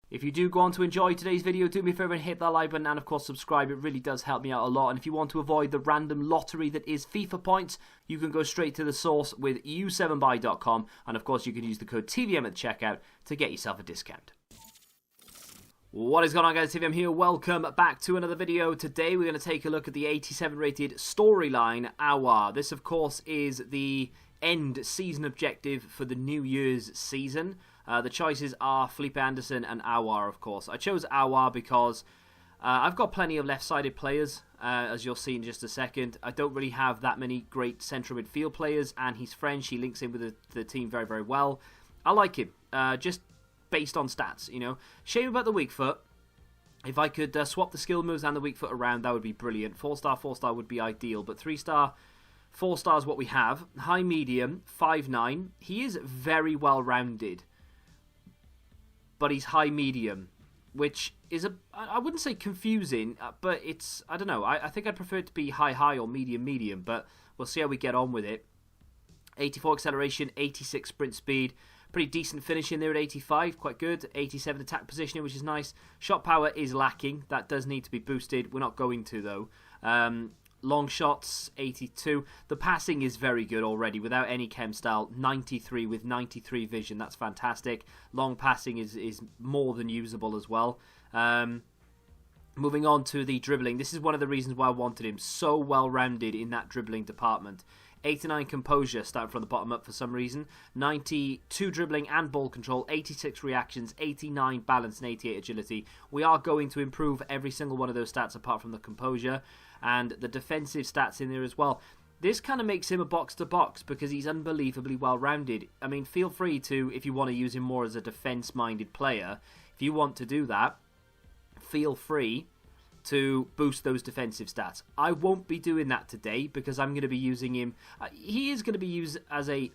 If you do go on to enjoy today's video, do me a favour and hit that like button and of course subscribe. It really does help me out a lot. And if you want to avoid the random lottery that is FIFA points, you can go straight to the source with u7buy.com, and of course you can use the code TVM at the checkout to get yourself a discount. What is going on, guys? TVM here. Welcome back to another video. Today we're going to take a look at the 87 rated storyline Aouar. This of course is the end season objective for the New Year's season. The choices are Felipe Anderson and Aouar, of course. I chose Aouar because I've got plenty of left-sided players, as you'll see in just a second. I don't really have that many great central midfield players, and he's French. He links in with the team very, very well. I like him, just based on stats, you know. Shame about the weak foot. If I could swap the skill moves and the weak foot around, that would be brilliant. 4-star, 4-star would be ideal, but 3-star, 4-star is what we have. High, medium, 5'9". He is very well-rounded, but he's high-medium, which is I wouldn't say confusing, but it's, I don't know, I think I'd prefer it to be high-high or medium-medium, but we'll see how we get on with it. 84 acceleration, 86 sprint speed, pretty decent finishing there at 85, quite good. 87 attack positioning, which is nice. Shot power is lacking, that does need to be boosted, we're not going to though. Long shots, 82. The passing is very good already without any chem style. 93 with 93 vision. That's fantastic. Long passing is more than usable as well. Moving on to the dribbling. This is one of the reasons why I wanted him. So well-rounded in that dribbling department. 89 composure, starting from the bottom up for some reason. 92 dribbling and ball control. 86 reactions. 89 balance and 88 agility. We are going to improve every single one of those stats apart from the composure. And the defensive stats in there as well. This kind of makes him a box-to-box because he's unbelievably well-rounded. I mean, feel free to, if you want to use him more as a defense-minded player, if you want to do that, feel free to boost those defensive stats. I won't be doing that today because I'm going to be using him. He is going to be used as a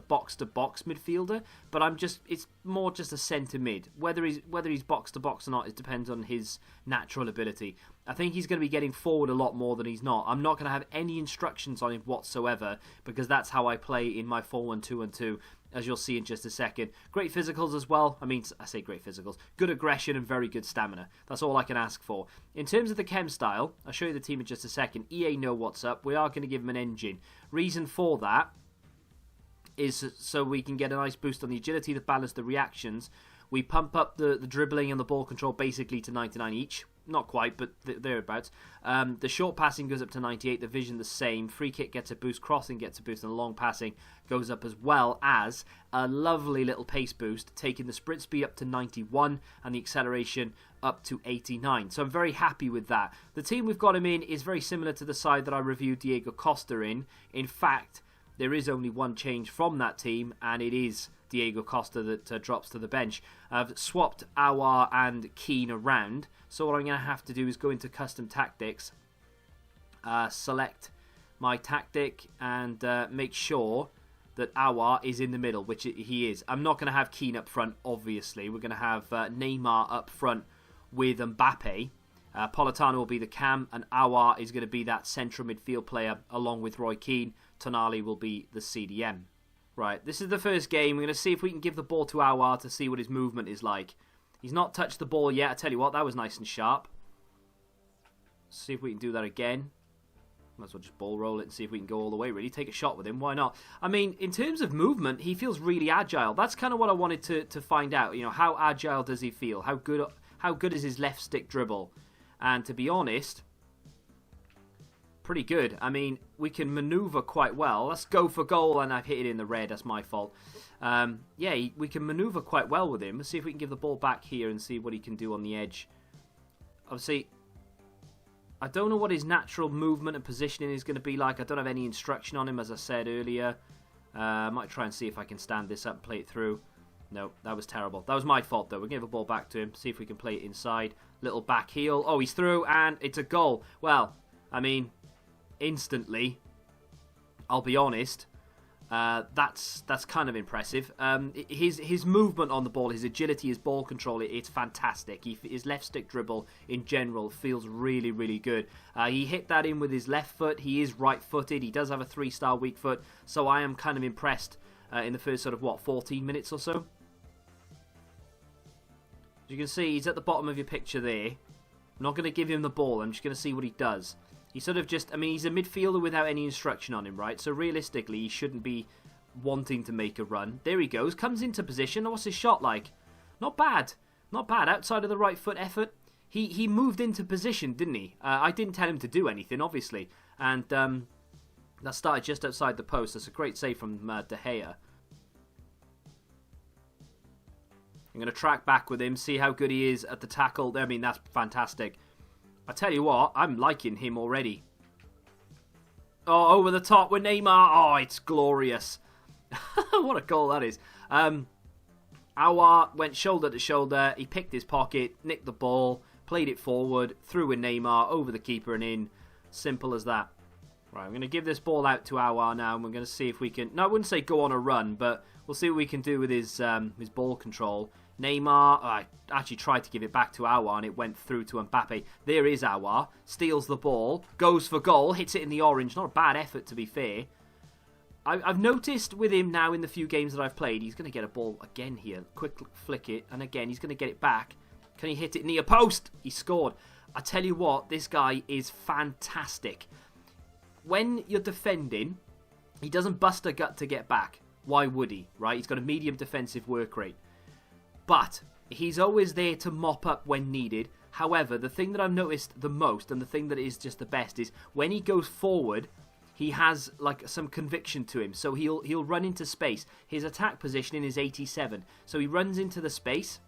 box-to-box midfielder, but it's more just a centre mid. Whether he's box-to-box or not, it depends on his natural ability. I think he's going to be getting forward a lot more than he's not. I'm not going to have any instructions on him whatsoever because that's how I play in my 4-1-2-1-2, as you'll see in just a second. Great physicals as well. I mean, I say great physicals. Good aggression and very good stamina. That's all I can ask for. In terms of the chem style, I'll show you the team in just a second. EA know what's up. We are going to give him an engine. Reason for that is so we can get a nice boost on the agility, the balance, the reactions. We pump up the dribbling and the ball control basically to 99 each. Not quite, but thereabouts. The short passing goes up to 98, the vision the same. Free kick gets a boost, crossing gets a boost, and the long passing goes up as well as a lovely little pace boost, taking the sprint speed up to 91 and the acceleration up to 89. So I'm very happy with that. The team we've got him in is very similar to the side that I reviewed Diego Costa in. In fact, there is only one change from that team, and it is Diego Costa that drops to the bench. I've swapped Aouar and Keane around, so what I'm going to have to do is go into custom tactics, select my tactic, and make sure that Aouar is in the middle, which he is. I'm not going to have Keane up front, obviously. We're going to have Neymar up front with Mbappe. Politano will be the cam, and Aouar is going to be that central midfield player along with Roy Keane. Tonali will be the CDM. Right, this is the first game. We're going to see if we can give the ball to Aouar to see what his movement is like. He's not touched the ball yet. I tell you what, that was nice and sharp. See if we can do that again. Might as well just ball roll it and see if we can go all the way, really. Take a shot with him, why not? I mean, in terms of movement, he feels really agile. That's kind of what I wanted to find out. You know, how agile does he feel? How good is his left stick dribble? And to be honest, pretty good. I mean, we can maneuver quite well. Let's go for goal, and I've hit it in the red. That's my fault. Yeah, we can maneuver quite well with him. Let's see if we can give the ball back here and see what he can do on the edge. Obviously, I don't know what his natural movement and positioning is going to be like. I don't have any instruction on him, as I said earlier. I might try and see if I can stand this up and play it through. No, that was terrible. That was my fault, though. We'll give the ball back to him, see if we can play it inside. Little back heel. Oh, he's through, and it's a goal. Well, I mean, instantly, I'll be honest, that's kind of impressive. His movement on the ball, his agility, his ball control, it's fantastic. His left stick dribble in general feels really, really good. He hit that in with his left foot. He is right-footed. He does have a 3-star weak foot, so I am kind of impressed in the first sort of, 14 minutes or so. You can see he's at the bottom of your picture there. I'm not going to give him the ball. I'm just going to see what he does. He sort of just... I mean, he's a midfielder without any instruction on him, right? So realistically, he shouldn't be wanting to make a run. There he goes. Comes into position. What's his shot like? Not bad. Not bad. Outside of the right foot effort. He moved into position, didn't he? I didn't tell him to do anything, obviously. And that started just outside the post. That's a great save from Dhir. I'm going to track back with him, see how good he is at the tackle. I mean, that's fantastic. I tell you what, I'm liking him already. Oh, over the top with Neymar. Oh, it's glorious. What a goal that is. Aouar went shoulder to shoulder. He picked his pocket, nicked the ball, played it forward, threw with Neymar, over the keeper and in. Simple as that. Right, I'm going to give this ball out to Aouar now, and we're going to see if we can... No, I wouldn't say go on a run, but we'll see what we can do with his ball control. Neymar, I actually tried to give it back to Aouar, and it went through to Mbappe. There is Aouar, steals the ball, goes for goal, hits it in the orange. Not a bad effort, to be fair. I've noticed with him now in the few games that I've played, he's going to get a ball again here. Quick flick it, and again, he's going to get it back. Can he hit it near post? He scored. I tell you what, this guy is fantastic. When you're defending, he doesn't bust a gut to get back. Why would he, right? He's got a medium defensive work rate. But he's always there to mop up when needed. However, the thing that I've noticed the most, and the thing that is just the best, is when he goes forward, he has like some conviction to him. So he'll run into space. His attack positioning is 87. So he runs into the space.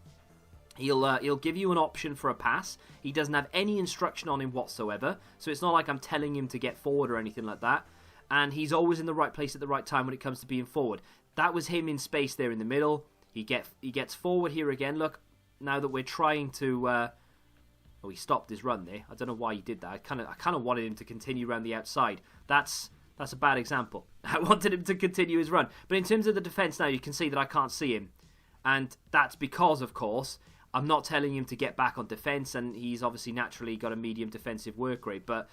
He'll give you an option for a pass. He doesn't have any instruction on him whatsoever. So it's not like I'm telling him to get forward or anything like that. And he's always in the right place at the right time when it comes to being forward. That was him in space there in the middle. He gets forward here again. Look, now that we're trying to... Oh, he stopped his run there. I don't know why he did that. I kind of wanted him to continue around the outside. That's a bad example. I wanted him to continue his run. But in terms of the defence now, you can see that I can't see him. And that's because, of course... I'm not telling him to get back on defence, and he's obviously naturally got a medium defensive work rate, but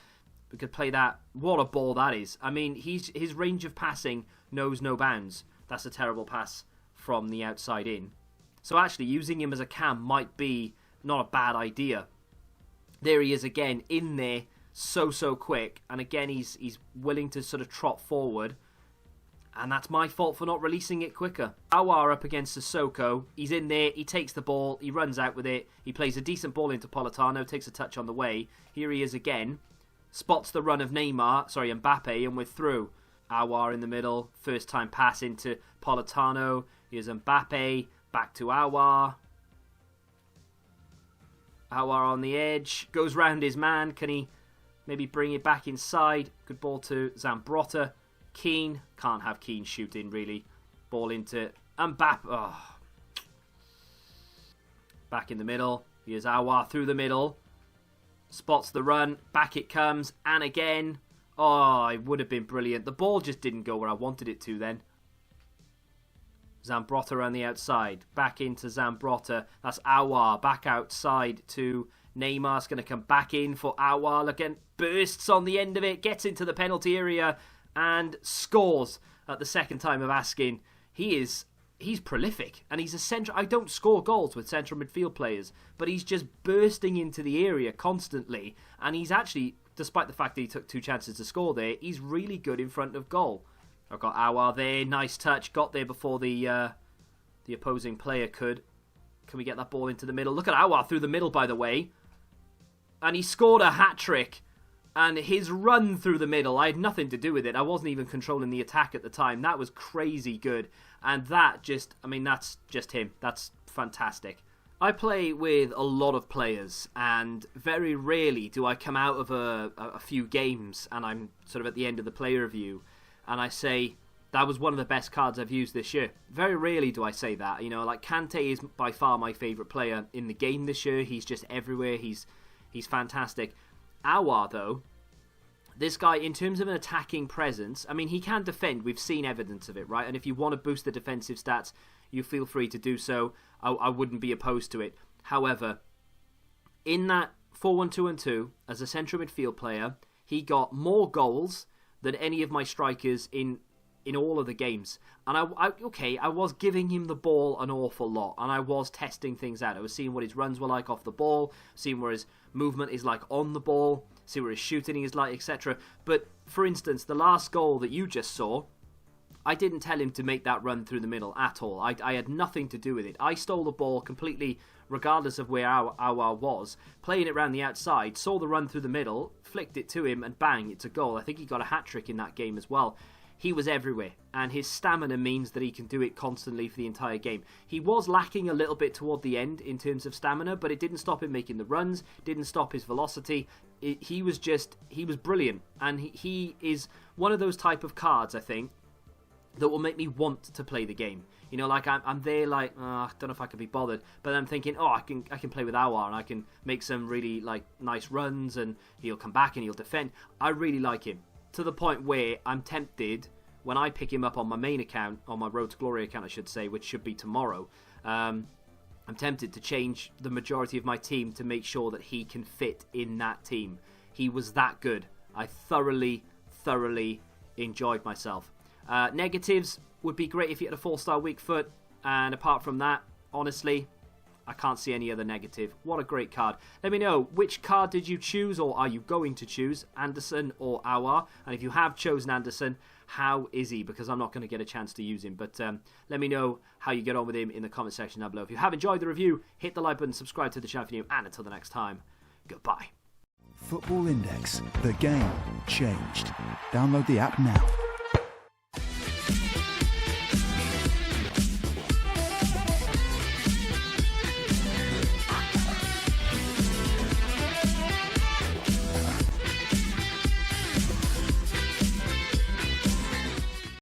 we could play that. What a ball that is. I mean, his range of passing knows no bounds. That's a terrible pass from the outside in. So actually, using him as a cam might be not a bad idea. There he is again, in there, so quick, and again, he's willing to sort of trot forward. And that's my fault for not releasing it quicker. Aouar up against Sissoko. He's in there. He takes the ball. He runs out with it. He plays a decent ball into Politano. Takes a touch on the way. Here he is again. Spots the run of Mbappe, and we're through. Aouar in the middle. First time pass into Politano. Here's Mbappe. Back to Aouar. Aouar on the edge. Goes round his man. Can he maybe bring it back inside? Good ball to Zambrotta. Keane, can't have Keane shooting really. Ball into Mbappe. Oh. Back in the middle. Here's Aouar through the middle. Spots the run. Back it comes. And again. Oh, it would have been brilliant. The ball just didn't go where I wanted it to then. Zambrotta around the outside. Back into Zambrotta. That's Aouar. Back outside to Neymar's going to come back in for Aouar. Again, bursts on the end of it. Gets into the penalty area. And scores at the second time of asking. He's prolific, and he's a central. I don't score goals with central midfield players, but he's just bursting into the area constantly, and he's actually, despite the fact that he took 2 chances to score there, he's really good in front of goal. I've got Aouar there, nice touch, got there before the opposing player could. Can we get that ball into the middle? Look at Aouar through the middle, by the way, and he scored a hat-trick. And his run through the middle, I had nothing to do with it. I wasn't even controlling the attack at the time. That was crazy good. And that just, I mean, that's just him. That's fantastic. I play with a lot of players, and very rarely do I come out of a few games and I'm sort of at the end of the player review and I say, that was one of the best cards I've used this year. Very rarely do I say that. You know, like Kante is by far my favourite player in the game this year. He's just everywhere. He's fantastic. Aouar, though, this guy, in terms of an attacking presence, I mean, he can defend. We've seen evidence of it, right? And if you want to boost the defensive stats, you feel free to do so. I wouldn't be opposed to it. However, in that 4-1-2-2, as a central midfield player, he got more goals than any of my strikers in in all of the games. And I was giving him the ball an awful lot, and I was testing things out. I was seeing what his runs were like off the ball, seeing where his movement is like on the ball, see where his shooting is like, etc. But, for instance, the last goal that you just saw, I didn't tell him to make that run through the middle at all. I had nothing to do with it. I stole the ball completely, regardless of where Aouar was, playing it around the outside, saw the run through the middle, flicked it to him, and bang, it's a goal. I think he got a hat-trick in that game as well. He was everywhere, and his stamina means that he can do it constantly for the entire game. He was lacking a little bit toward the end in terms of stamina, but it didn't stop him making the runs, didn't stop his velocity. He was brilliant, and he is one of those type of cards, I think, that will make me want to play the game. You know, like I'm there, like I don't know if I can be bothered, but I'm thinking, oh, I can play with Aouar and I can make some really like nice runs, and he'll come back and he'll defend. I really like him to the point where I'm tempted when I pick him up on my main account, on my Road to Glory account, I should say, which should be tomorrow. I'm tempted to change the majority of my team to make sure that he can fit in that team. He was that good. I thoroughly enjoyed myself. Negatives would be great if he had a 4-star weak foot, and apart from that, honestly, I can't see any other negative. What a great card. Let me know, which card did you choose, or are you going to choose, Anderson or Aouar? And if you have chosen Anderson, how is he? Because I'm not going to get a chance to use him. But let me know how you get on with him in the comment section down below. If you have enjoyed the review, hit the like button, subscribe to the channel if you're new, and until the next time, goodbye. Football Index. The game changed. Download the app now.